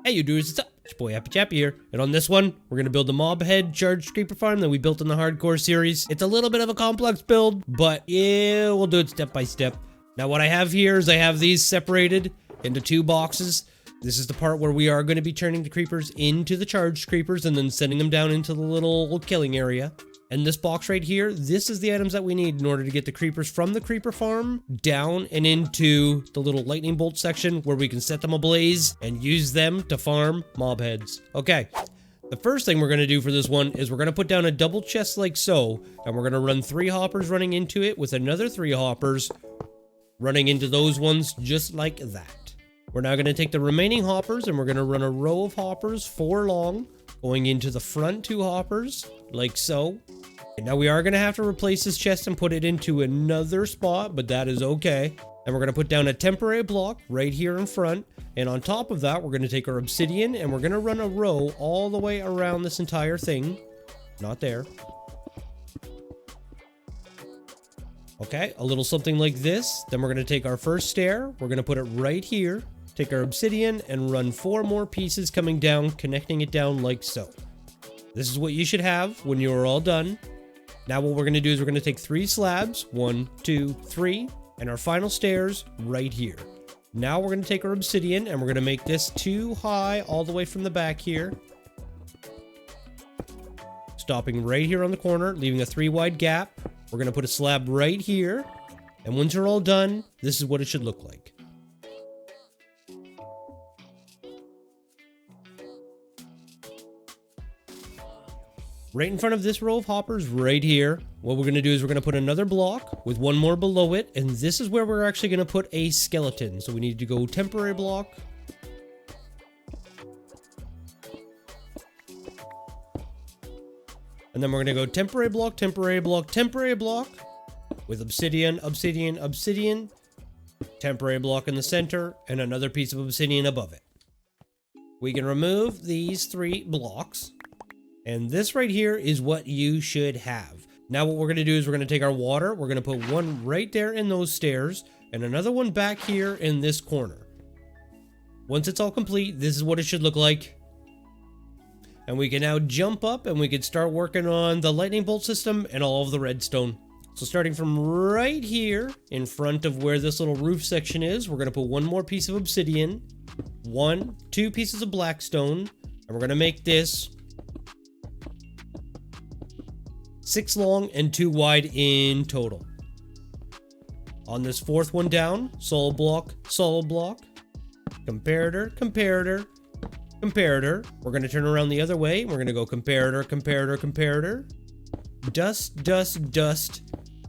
Hey, you dudes, what's up? It's your boy Happy Chappy here, and on this one, we're gonna build the mob head charged creeper farm that we built in the hardcore series. It's a little bit of a complex build, but yeah, we'll do it step by step. Now what I have here is I have these separated into two boxes. This is the part where we are going to be turning the creepers into the charged creepers and then sending them down into the little killing area. And this box right here, this is the items that we need in order to get the creepers from the creeper farm down and into the little lightning bolt section where we can set them ablaze and use them to farm mob heads. Okay, the first thing we're going to do for this one is we're going to put down a double chest like so, and we're going to run 3 hoppers running into it with another 3 hoppers running into those ones just like that. We're now going to take the remaining hoppers and we're going to run a row of hoppers 4 long going into the front 2 hoppers like so. And now we are going to have to replace this chest and put it into another spot, but that is okay. And we're going to put down a temporary block right here in front. And on top of that, we're going to take our obsidian and we're going to run a row all the way around this entire thing. Not there. Okay, a little something like this. Then we're going to take our first stair. We're going to put it right here. Take our obsidian and run 4 more pieces coming down, connecting it down like so. This is what you should have when you're all done. Now what we're going to do is we're going to take 3 slabs, 1, 2, 3, and our final stairs right here. Now we're going to take our obsidian and we're going to make this 2 high all the way from the back here. Stopping right here on the corner, leaving a 3 wide gap. We're going to put a slab right here. And once you're all done, this is what it should look like. Right in front of this row of hoppers right here, what we're going to do is we're going to put another block with 1 more below it, and this is where we're actually going to put a skeleton. So we need to go temporary block. And then we're going to go temporary block, temporary block, temporary block with obsidian, obsidian, obsidian, temporary block in the center, and another piece of obsidian above it. We can remove these 3 blocks. And this right here is what you should have. Now what we're going to do is we're going to take our water. We're going to put 1 right there in those stairs and another one back here in this corner. Once it's all complete, this is what it should look like. And we can now jump up and we can start working on the lightning bolt system and all of the redstone. So starting from right here in front of where this little roof section is, we're going to put 1 more piece of obsidian, 2 pieces of blackstone, and we're going to make this 6 long and 2 wide in total. On this 4th one down, solid block, comparator, comparator, comparator. We're going to turn around the other way. We're going to go comparator, comparator, comparator. Dust, dust, dust.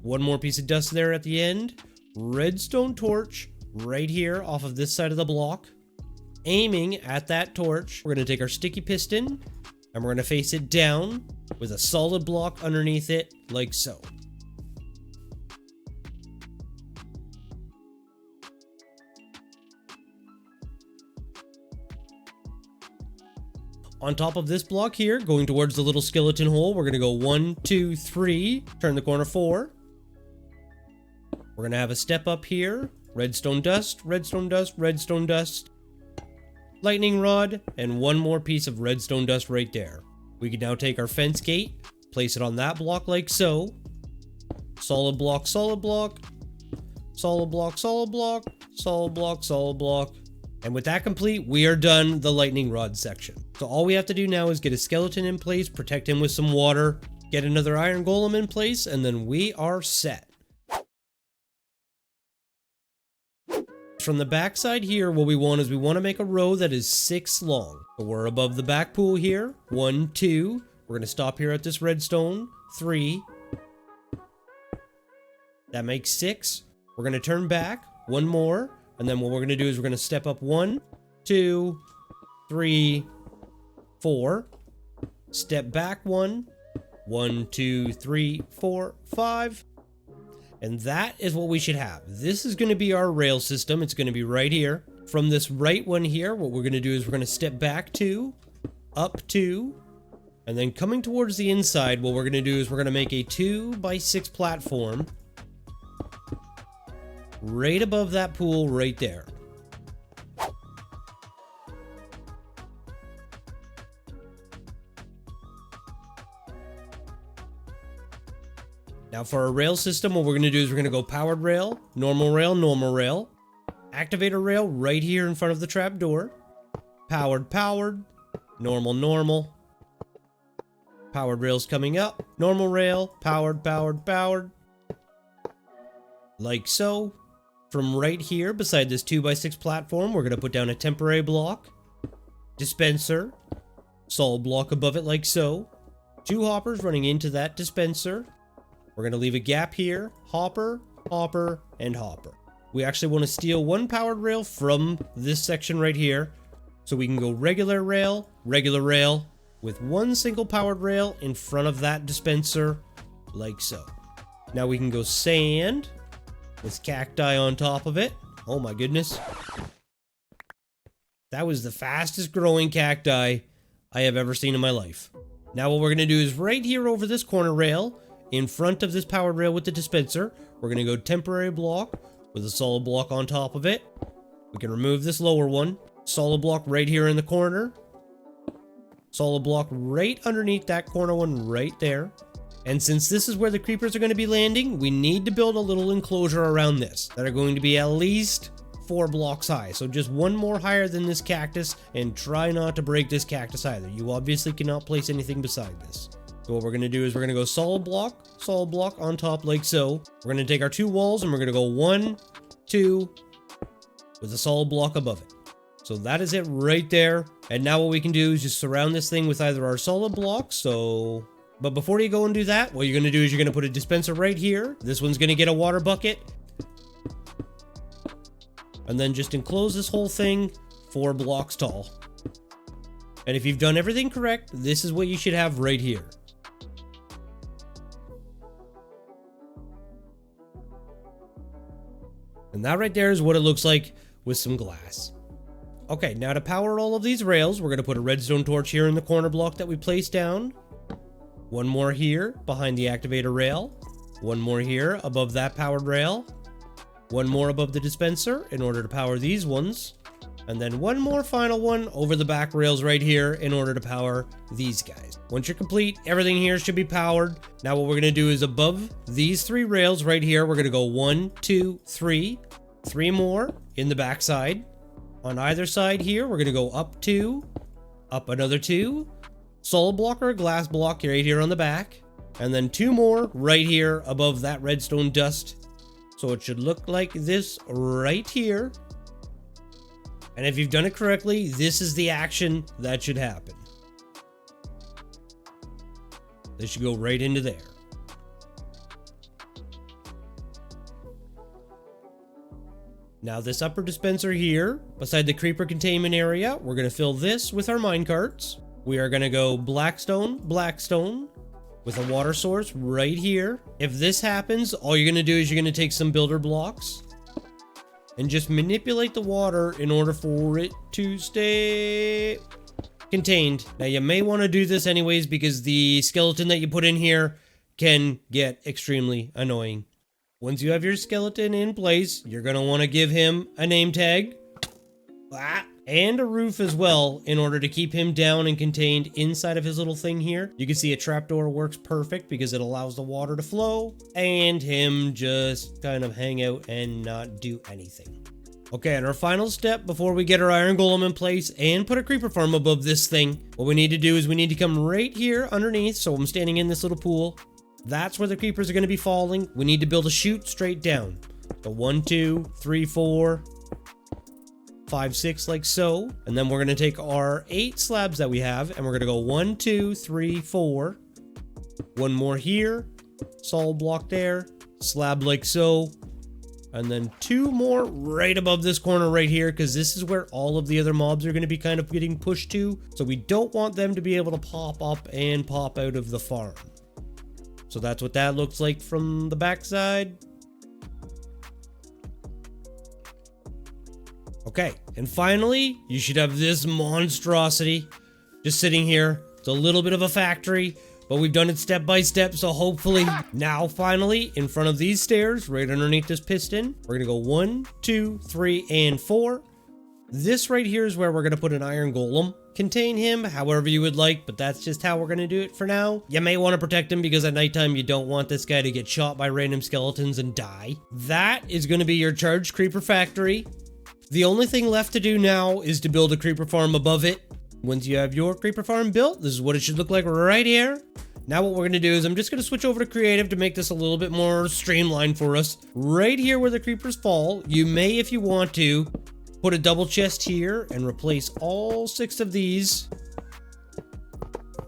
1 more piece of dust there at the end. Redstone torch right here off of this side of the block. Aiming at that torch. We're going to take our sticky piston and we're going to face it down with a solid block underneath it, like so. On top of this block here, going towards the little skeleton hole, we're going to go 1, 2, 3, turn the corner 4. We're going to have a step up here, redstone dust, redstone dust, redstone dust, lightning rod, and 1 more piece of redstone dust right there. We can now take our fence gate, place it on that block like so. Solid block, solid block, solid block, solid block, solid block, solid block. And with that complete, we are done the lightning rod section. So all we have to do now is get a skeleton in place, protect him with some water, get another iron golem in place, and then we are set. From the back side here, what we want is we want to make a row that is 6 long. So we're above the back pool here. 1, 2. We're going to stop here at this redstone. 3. That makes 6. We're going to turn back. 1 more. And then what we're going to do is we're going to step up 1, 2, 3, 4. Step back 1. 1, 2, 3, 4, 5. And that is what we should have. This is going to be our rail system. It's going to be right here. From this right one here, what we're going to do is we're going to step back 2, up 2, and then coming towards the inside, what we're going to do is we're going to make a 2x6 platform right above that pool right there. Now for our rail system, what we're going to do is we're going to go powered rail, normal rail, normal rail. Activator rail right here in front of the trap door. Powered, powered, normal, normal. Powered rails coming up. Normal rail, powered, powered, powered. Like so. From right here, beside this 2x6 platform, we're going to put down a temporary block. Dispenser. Solid block above it like so. 2 hoppers running into that dispenser. We're going to leave a gap here. Hopper, hopper, and hopper. We actually want to steal 1 powered rail from this section right here. So we can go regular rail, with 1 single powered rail in front of that dispenser, like so. Now we can go sand, with cacti on top of it. Oh my goodness. That was the fastest growing cacti I have ever seen in my life. Now what we're going to do is right here over this corner rail, in front of this powered rail with the dispenser, we're going to go temporary block with a solid block on top of it. We can remove this lower one. Solid block right here in the corner. Solid block right underneath that corner one right there. And since this is where the creepers are going to be landing, we need to build a little enclosure around this that are going to be at least 4 blocks high. So just 1 more higher than this cactus, and try not to break this cactus either. You obviously cannot place anything beside this. So what we're going to do is we're going to go solid block on top like so. We're going to take our 2 walls and we're going to go 1, 2, with a solid block above it. So that is it right there. And now what we can do is just surround this thing with either our solid blocks. But before you go and do that, what you're going to do is you're going to put a dispenser right here. This one's going to get a water bucket. And then just enclose this whole thing 4 blocks tall. And if you've done everything correct, this is what you should have right here. And that right there is what it looks like with some glass. Okay, now to power all of these rails, we're going to put a redstone torch here in the corner block that we placed down. 1 more here behind the activator rail. 1 more here above that powered rail. 1 more above the dispenser in order to power these ones. And then 1 more final one over the back rails right here in order to power these guys. Once you're complete, everything here should be powered. Now what we're going to do is above these 3 rails right here, we're going to go 1, 2, 3. 3 more in the back side. On either side here, we're going to go up 2, up another 2, solid block or a glass block right here on the back, and then 2 more right here above that redstone dust. So it should look like this right here. And if you've done it correctly, this is the action that should happen. This should go right into there. Now this upper dispenser here, beside the creeper containment area, we're going to fill this with our minecarts. We are going to go blackstone, blackstone, with a water source right here. If this happens, all you're going to do is you're going to take some builder blocks and just manipulate the water in order for it to stay contained. Now you may want to do this anyways because the skeleton that you put in here can get extremely annoying. Once you have your skeleton in place, you're going to want to give him a name tag and a roof as well in order to keep him down and contained inside of his little thing here. You can see a trapdoor works perfect because it allows the water to flow and him just kind of hang out and not do anything. Okay, and our final step before we get our iron golem in place and put a creeper farm above this thing, what we need to do is we need to come right here underneath. So I'm standing in this little pool. That's where the creepers are going to be falling. We need to build a chute straight down. So 1, 2, 3, 4, 5, 6, like so. And then we're going to take our 8 slabs that we have, and we're going to go 1, 2, 3, 4. 1 more here. Solid block there. Slab like so. And then 2 more right above this corner right here, because this is where all of the other mobs are going to be kind of getting pushed to. So we don't want them to be able to pop up and pop out of the farm. So that's what that looks like from the backside. Okay, and finally, you should have this monstrosity just sitting here. It's a little bit of a factory, but we've done it step by step, so hopefully now finally in front of these stairs, right underneath this piston, we're gonna go 1, 2, 3, and 4. This right here is where we're gonna put an iron golem. contain him however you would like, but that's just how we're going to do it for now. You may want to protect him because at nighttime you don't want this guy to get shot by random skeletons and die. That is going to be your charged creeper factory. The only thing left to do now is to build a creeper farm above it. Once you have your creeper farm built, this is what it should look like right here. Now what we're going to do is I'm just going to switch over to creative to make this a little bit more streamlined for us. Right here where the creepers fall, you may, if you want to, put a double chest here and replace all 6 of these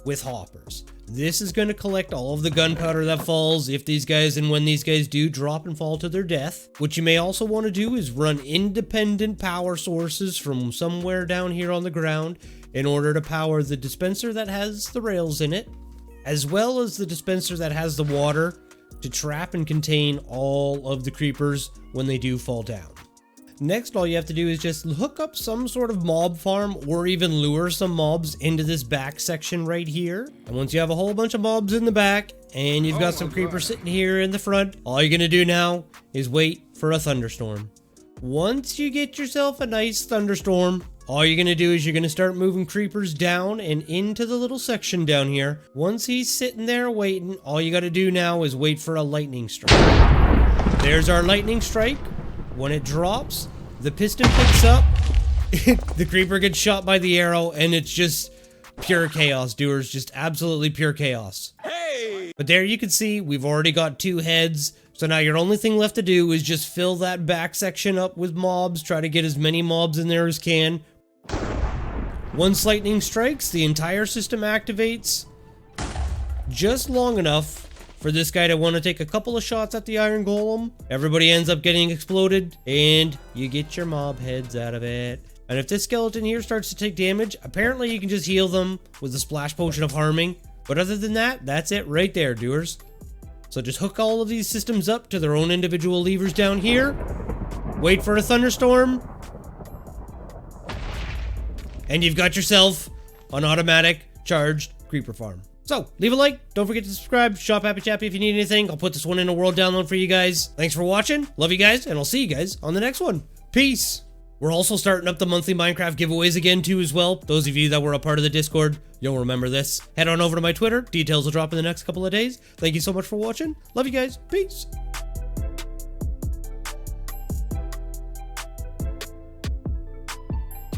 with hoppers. This is going to collect all of the gunpowder that falls if these guys and when these guys do drop and fall to their death. What you may also want to do is run independent power sources from somewhere down here on the ground in order to power the dispenser that has the rails in it, as well as the dispenser that has the water to trap and contain all of the creepers when they do fall down. Next, all you have to do is just hook up some sort of mob farm or even lure some mobs into this back section right here. And once you have a whole bunch of mobs in the back and you've got some creepers sitting here in the front, all you're gonna do now is wait for a thunderstorm. Once you get yourself a nice thunderstorm, all you're gonna do is you're gonna start moving creepers down and into the little section down here. Once he's sitting there waiting, all you gotta do now is wait for a lightning strike. There's our lightning strike. When it drops, the piston picks up, the creeper gets shot by the arrow, and it's just pure chaos, doers. Just absolutely pure chaos. Hey! But there you can see, we've already got 2 heads. So now your only thing left to do is just fill that back section up with mobs. Try to get as many mobs in there as can. Once lightning strikes, the entire system activates just long enough for this guy to want to take a couple of shots at the iron golem. Everybody ends up getting exploded, and you get your mob heads out of it. And if this skeleton here starts to take damage, apparently you can just heal them with a splash potion of harming. But other than that, that's it right there, doers. So just hook all of these systems up to their own individual levers down here. Wait for a thunderstorm. And you've got yourself an automatic charged creeper farm. So, leave a like, don't forget to subscribe, shop Happy Chappy if you need anything. I'll put this one in a world download for you guys. Thanks for watching, love you guys, and I'll see you guys on the next one. Peace! We're also starting up the monthly Minecraft giveaways again too as well. Those of you that were a part of the Discord, you'll remember this. Head on over to my Twitter, details will drop in the next couple of days. Thank you so much for watching, love you guys, peace!